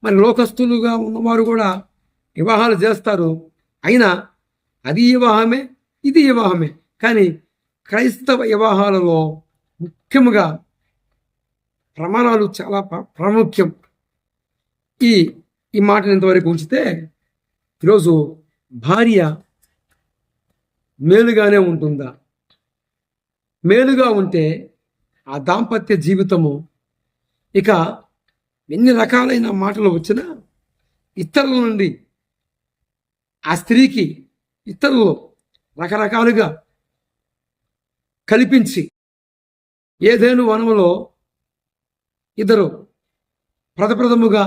మరి లోకస్తులుగా ఉన్నవారు కూడా వివాహాలు చేస్తారు. అయినా అది వివాహమే, ఇది వివాహమే. కానీ క్రైస్తవ వివాహాలలో ముఖ్యముగా ప్రమాణాలు చాలా ప్రాముఖ్యం. ఈ ఈ మాటను ఇంతవరకు ఉంచితే, ఈరోజు భార్య మేలుగానే ఉంటుందా? మేలుగా ఉంటే ఆ దాంపత్య జీవితము ఇక ఎన్ని రకాలైన మాటలు వచ్చినా ఇతరుల నుండి ఆ స్త్రీకి ఇతరులు రకరకాలుగా కల్పించి, ఏదేను వనములో ఇద్దరు ప్రథముగా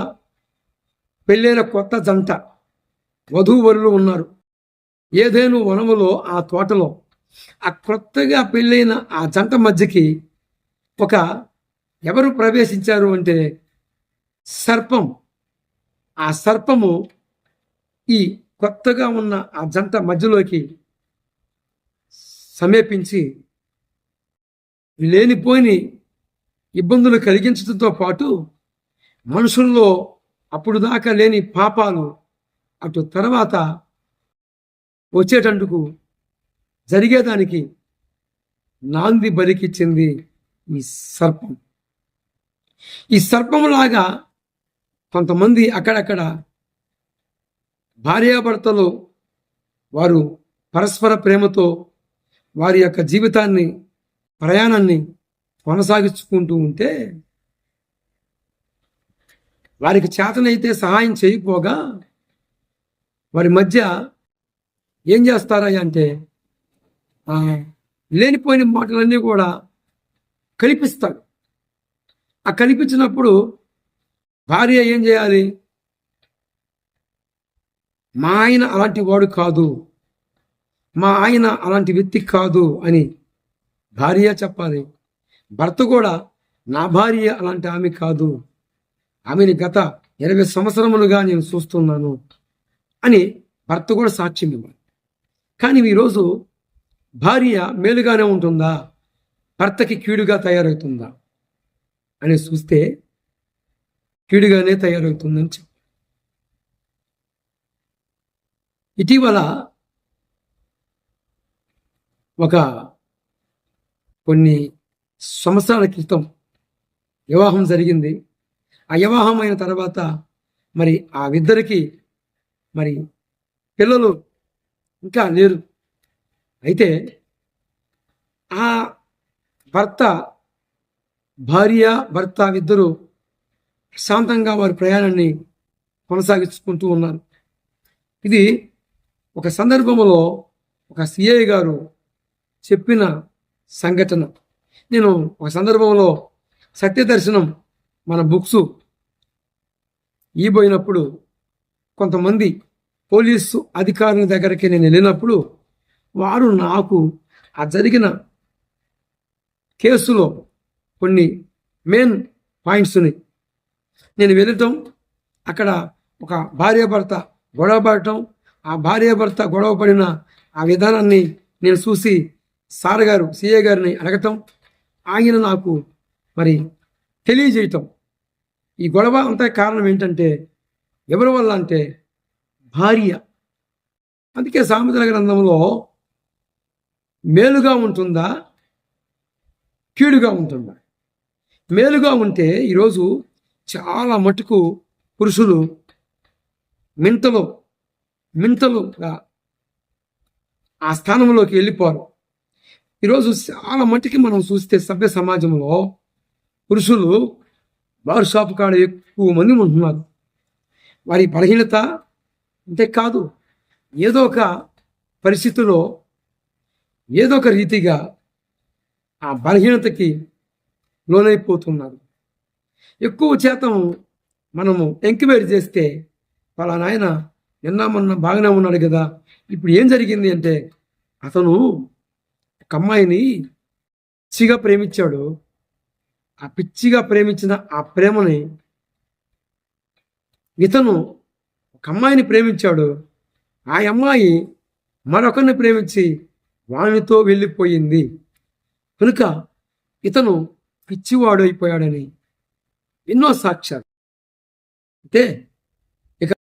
పెళ్ళైన కొత్త జంట వధూవరులు ఉన్నారు. ఏదేను వనములో ఆ తోటలో ఆ కొత్తగా పెళ్ళైన ఆ జంట మధ్యకి ఎవరు ప్రవేశించారు అంటే సర్పం. ఆ సర్పము ఈ కొత్తగా ఉన్న ఆ జంట మధ్యలోకి సమీపించి లేనిపోని ఇబ్బందులు కలిగించడంతో పాటు మనుషుల్లో అప్పుడు దాకా లేని పాపాలు అటు తర్వాత వచ్చేటందుకు జరిగేదానికి నాంది బలికిచ్చింది ఈ సర్పం. ఈ సర్పంలాగా కొంతమంది అక్కడక్కడ భార్యాభర్తలు వారు పరస్పర ప్రేమతో వారి యొక్క జీవితాన్ని, ప్రయాణాన్ని కొనసాగించుకుంటూ ఉంటే, వారికి చేతనైతే సహాయం చేయకపోగా వారి మధ్య ఏం చేస్తారా అంటే లేనిపోయిన మాటలన్నీ కూడా కల్పిస్తాడు. ఆ కల్పించినప్పుడు భార్య ఏం చేయాలి? మా ఆయన అలాంటి వాడు కాదు, మా ఆయన అలాంటి వ్యక్తి కాదు అని భార్య చెప్పాలి. భర్త కూడా నా భార్య అలాంటి ఆమె కాదు, ఆమెని గత 20 సంవత్సరములుగా నేను చూస్తున్నాను అని భర్త కూడా సాక్ష్యం ఇవ్వాలి. కానీ ఈరోజు భార్య మేలుగానే ఉంటుందా, భర్తకి కీడుగా తయారవుతుందా అని చూస్తే కీడుగానే తయారవుతుందని చెప్పి, ఇటీవల కొన్ని సంవత్సరాల క్రితం వివాహం జరిగింది. ఆ వివాహం అయిన తర్వాత మరి ఆ ఇద్దరికి మరి పిల్లలు ఇంకా లేరు. అయితే ఆ భార్య భర్త ఇద్దరు ప్రశాంతంగా వారి ప్రయాణాన్ని కొనసాగించుకుంటూ ఉన్నారు. ఇది ఒక సందర్భంలో ఒక సిఐ గారు చెప్పిన సంఘటన. నేను ఒక సందర్భంలో సత్యదర్శనం మన బుక్స్ ఇవ్వబోయినప్పుడు కొంతమంది పోలీసు అధికారుల దగ్గరికి నేను వెళ్ళినప్పుడు వారు నాకు ఆ జరిగిన కేసులో కొన్ని మెయిన్ పాయింట్స్ని నేను వెళ్ళటం, అక్కడ ఒక భార్యాభర్త గొడవ పడటం, ఆ భార్యాభర్త గొడవ పడిన ఆ విధానాన్ని నేను చూసి సార్ గారు సిఏ గారిని అడగటం, ఆయన నాకు మరి తెలియజేయటం. ఈ గొడవ అంతా కారణం ఏంటంటే ఎవరి వల్ల అంటే భార్య. అందుకే సామెతల గ్రంథంలో మేలుగా ఉంటుందా, కీడుగా ఉంటుందా? మేలుగా ఉంటే ఈరోజు చాలా మటుకు పురుషులు మింతలుగా ఆ స్థానంలోకి వెళ్ళిపోరు. ఈరోజు చాలా మటుకి మనం చూస్తే సభ్య సమాజంలో పురుషులు బార్ షాప్ కాడ ఎక్కువ మంది ఉంటున్నారు. వారి బలహీనత అంతే కాదు, ఏదో ఒక పరిస్థితిలో ఏదో ఒక రీతిగా ఆ బలహీనతకి లోనైపోతున్నారు. ఎక్కువ శాతం మనము ఎంక్వైరీ చేస్తే పలానా ఆయన నిన్న మొన్న బాగానే ఉన్నాడు కదా, ఇప్పుడు ఏం జరిగింది అంటే అతను ఒక అమ్మాయిని పిచ్చిగా ప్రేమించాడు. ఆ పిచ్చిగా ప్రేమించిన ఆ ప్రేమని ఇతను ఒక అమ్మాయిని ప్రేమించాడు. ఆ అమ్మాయి మరొకరిని ప్రేమించి వానితో వెళ్ళిపోయింది కనుక ఇతను పిచ్చివాడు అయిపోయాడని ఎన్నో సాక్ష్యాలు. అయితే